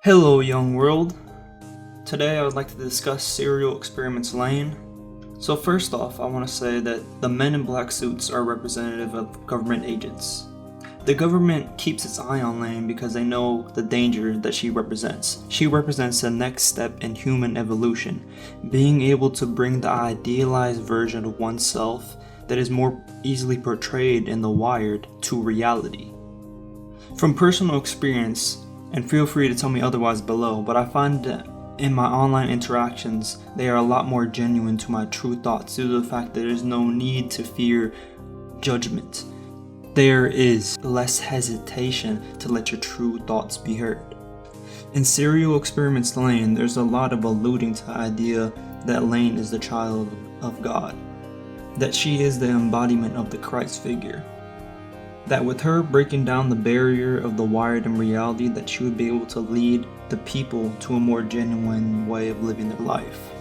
Hello, young world. Today I would like to discuss serial experiments Lain. So first off, I want to say that the men in black suits are representative of government agents. The government keeps its eye on Lain because they know the danger that she represents. She represents the next step in human evolution, being able to bring the idealized version of oneself that is more easily portrayed in the wired to reality. From personal experience, and feel free to tell me otherwise below, but I find that in my online interactions, they are a lot more genuine to my true thoughts due to the fact that there is no need to fear judgment. There is less hesitation to let your true thoughts be heard. In serial experiments Lain, there's a lot of alluding to the idea that Lain is the child of God, that she is the embodiment of the Christ figure. That with her breaking down the barrier of the wired and reality, that she would be able to lead the people to a more genuine way of living their life.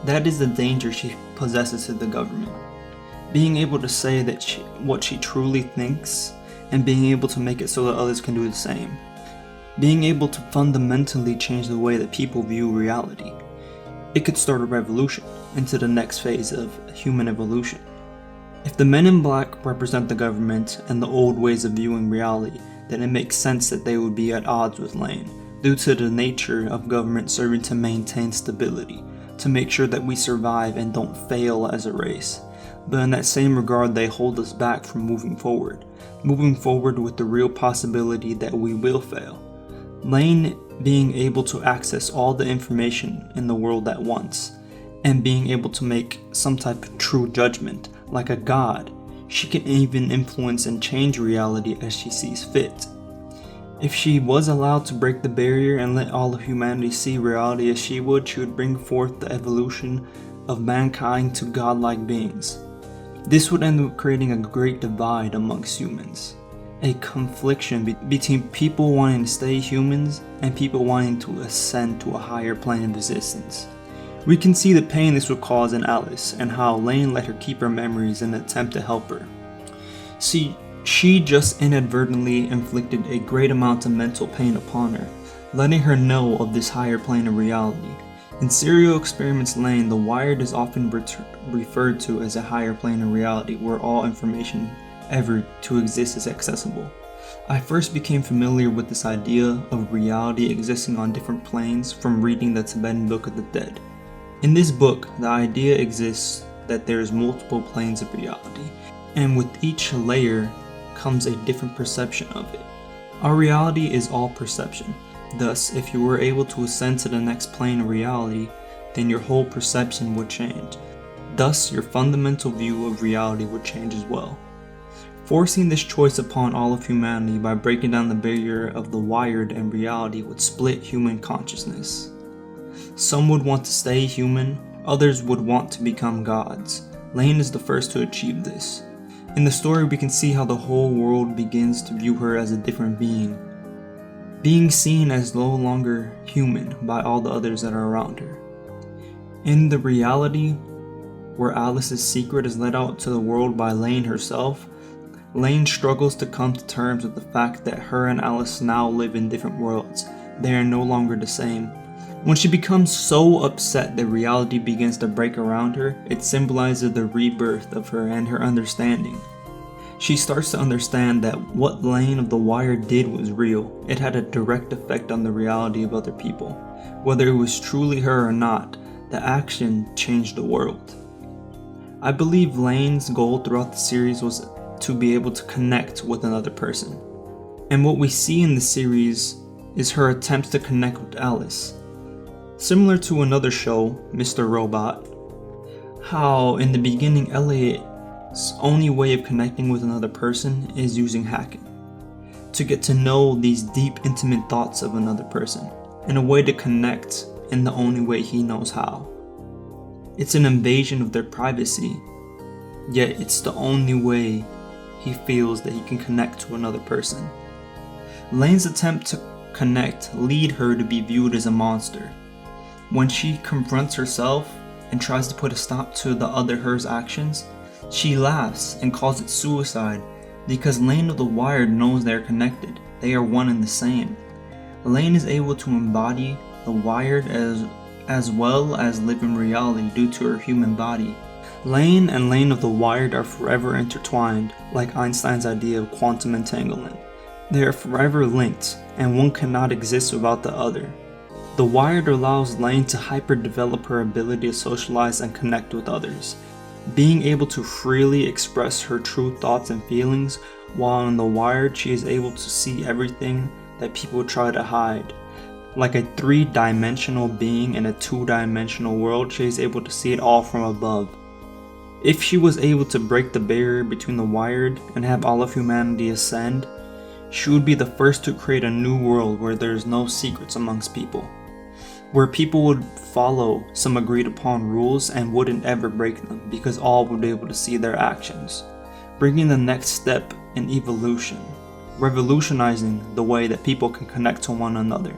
That is the danger she possesses to the government. Being able to say that what she truly thinks, and being able to make it so that others can do the same. Being able to fundamentally change the way that people view reality. It could start a revolution into the next phase of human evolution. If the men in black represent the government and the old ways of viewing reality, then it makes sense that they would be at odds with Lain, due to the nature of government serving to maintain stability, to make sure that we survive and don't fail as a race. But in that same regard, they hold us back from moving forward with the real possibility that we will fail. Lain being able to access all the information in the world at once, and being able to make some type of true judgment, like a god, she can even influence and change reality as she sees fit. If she was allowed to break the barrier and let all of humanity see reality as she would bring forth the evolution of mankind to godlike beings. This would end up creating a great divide amongst humans, a confliction between people wanting to stay humans and people wanting to ascend to a higher plane of existence. We can see the pain this would cause in Alice, and how Lain let her keep her memories in an attempt to help her. See, she just inadvertently inflicted a great amount of mental pain upon her, letting her know of this higher plane of reality. In serial experiments Lain, the wired is often referred to as a higher plane of reality where all information ever to exist is accessible. I first became familiar with this idea of reality existing on different planes from reading the Tibetan Book of the Dead. In this book, the idea exists that there is multiple planes of reality, and with each layer comes a different perception of it. Our reality is all perception. Thus, if you were able to ascend to the next plane of reality, then your whole perception would change. Thus, your fundamental view of reality would change as well. Forcing this choice upon all of humanity by breaking down the barrier of the wired and reality would split human consciousness. Some would want to stay human, others would want to become gods. Lain is the first to achieve this. In the story, we can see how the whole world begins to view her as a different being seen as no longer human by all the others that are around her. In the reality where Alice's secret is let out to the world by Lain herself, Lain struggles to come to terms with the fact that her and Alice now live in different worlds. They are no longer the same. When she becomes so upset that reality begins to break around her, it symbolizes the rebirth of her and her understanding. She starts to understand that what Lain of the Wire did was real. It had a direct effect on the reality of other people. Whether it was truly her or not, the action changed the world. I believe Lain's goal throughout the series was to be able to connect with another person. And what we see in the series is her attempts to connect with Alice. Similar to another show, Mr. Robot, how in the beginning Elliot's only way of connecting with another person is using hacking, to get to know these deep, intimate thoughts of another person, and a way to connect in the only way he knows how. It's an invasion of their privacy, yet it's the only way he feels that he can connect to another person. Lain's attempt to connect lead her to be viewed as a monster. When she confronts herself and tries to put a stop to the other her's actions, she laughs and calls it suicide because Lain of the Wired knows they are connected. They are one and the same. Lain is able to embody the wired as well as live in reality due to her human body. Lain and Lain of the wired are forever intertwined, like Einstein's idea of quantum entanglement. They are forever linked, and one cannot exist without the other. The wired allows Lain to hyper-develop her ability to socialize and connect with others, being able to freely express her true thoughts and feelings, while in the wired she is able to see everything that people try to hide. Like a 3-dimensional being in a 2-dimensional world, she is able to see it all from above. If she was able to break the barrier between the wired and have all of humanity ascend, she would be the first to create a new world where there is no secrets amongst people, where people would follow some agreed upon rules and wouldn't ever break them because all would be able to see their actions, bringing the next step in evolution, revolutionizing the way that people can connect to one another.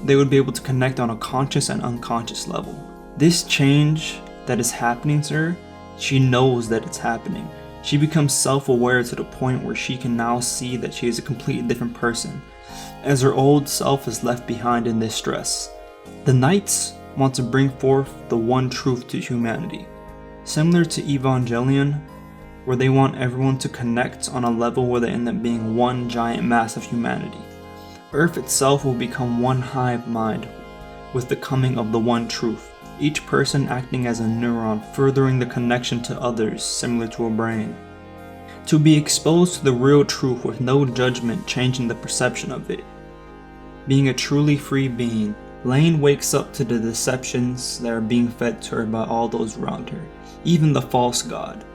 They would be able to connect on a conscious and unconscious level. This change that is happening to her, she knows that it's happening. She becomes self-aware to the point where she can now see that she is a completely different person, as her old self is left behind in this stress. The Knights want to bring forth the one truth to humanity, similar to Evangelion, where they want everyone to connect on a level where they end up being one giant mass of humanity. Earth itself will become one hive mind with the coming of the one truth, each person acting as a neuron, furthering the connection to others similar to a brain. To be exposed to the real truth with no judgment changing the perception of it. Being a truly free being, Lain wakes up to the deceptions that are being fed to her by all those around her, even the false god.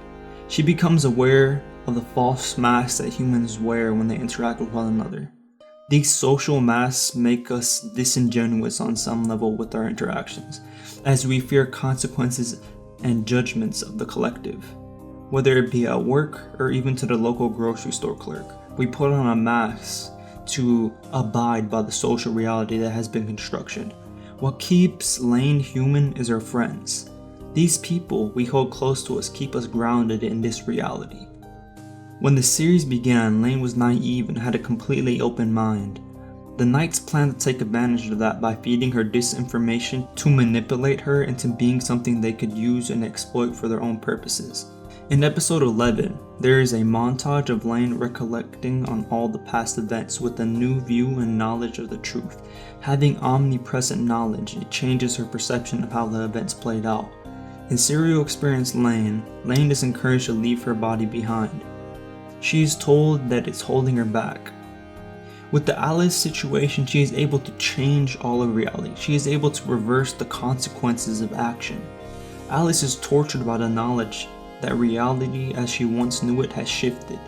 She becomes aware of the false masks that humans wear when they interact with one another. These social masks make us disingenuous on some level with our interactions, as we fear consequences and judgments of the collective. Whether it be at work or even to the local grocery store clerk, we put on a mask to abide by the social reality that has been constructed. What keeps Lain human is our friends. These people we hold close to us keep us grounded in this reality. When the series began, Lain was naive and had a completely open mind. The Knights planned to take advantage of that by feeding her disinformation to manipulate her into being something they could use and exploit for their own purposes. In episode 11, there is a montage of Lain recollecting on all the past events with a new view and knowledge of the truth. Having omnipresent knowledge, it changes her perception of how the events played out. In Serial Experience Lain is encouraged to leave her body behind. She is told that it's holding her back. With the Alice situation, she is able to change all of reality. She is able to reverse the consequences of action. Alice is tortured by the knowledge that reality as she once knew it has shifted.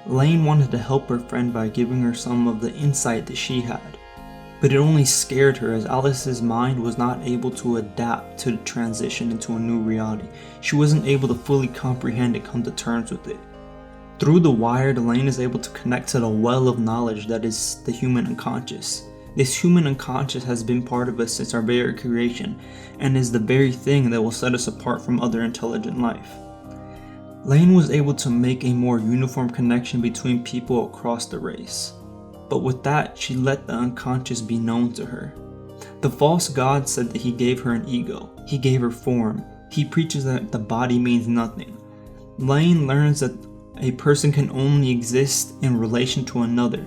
Lain wanted to help her friend by giving her some of the insight that she had, but it only scared her as Alice's mind was not able to adapt to the transition into a new reality. She wasn't able to fully comprehend and come to terms with it. Through the wired, Lain is able to connect to the well of knowledge that is the human unconscious. This human unconscious has been part of us since our very creation, and is the very thing that will set us apart from other intelligent life. Lain was able to make a more uniform connection between people across the race, but with that, she let the unconscious be known to her. The false god said that he gave her an ego, he gave her form, he preaches that the body means nothing. Lain learns that a person can only exist in relation to another.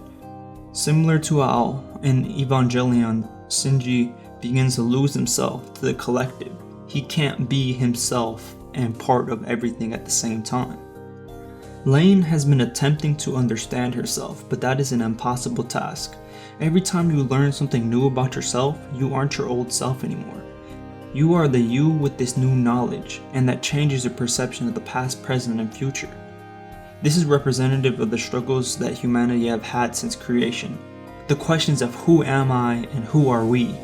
Similar to how in Evangelion, Shinji begins to lose himself to the collective. He can't be himself and part of everything at the same time. Lain has been attempting to understand herself, but that is an impossible task. Every time you learn something new about yourself, you aren't your old self anymore. You are the you with this new knowledge, and that changes your perception of the past, present, and future. This is representative of the struggles that humanity have had since creation. The questions of who am I and who are we?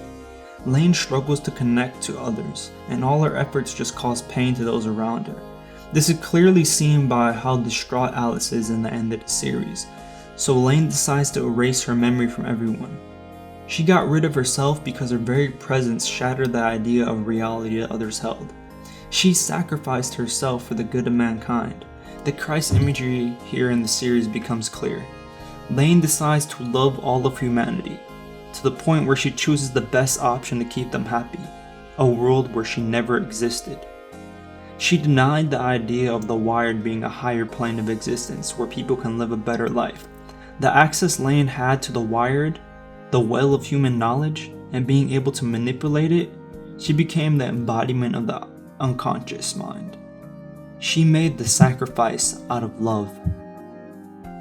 Lain struggles to connect to others, and all her efforts just cause pain to those around her. This is clearly seen by how distraught Alice is in the end of the series, so Lain decides to erase her memory from everyone. She got rid of herself because her very presence shattered the idea of reality that others held. She sacrificed herself for the good of mankind. The Christ imagery here in the series becomes clear. Lain decides to love all of humanity, to the point where she chooses the best option to keep them happy, a world where she never existed. She denied the idea of the wired being a higher plane of existence where people can live a better life. The access Lain had to the wired, the well of human knowledge, and being able to manipulate it, she became the embodiment of the unconscious mind. She made the sacrifice out of love.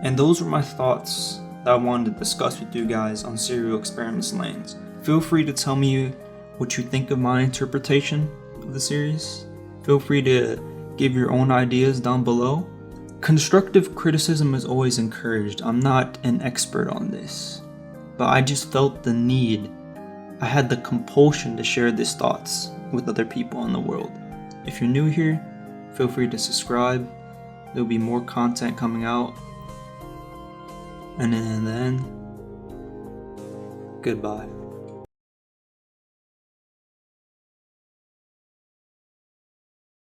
And those were my thoughts that I wanted to discuss with you guys on Serial Experiments Lain. Feel free to tell me what you think of my interpretation of the series. Feel free to give your own ideas down below. Constructive criticism is always encouraged. I'm not an expert on this, but I just felt the need. I had the compulsion to share these thoughts with other people in the world. If you're new here, feel free to subscribe. There'll be more content coming out. And then, goodbye.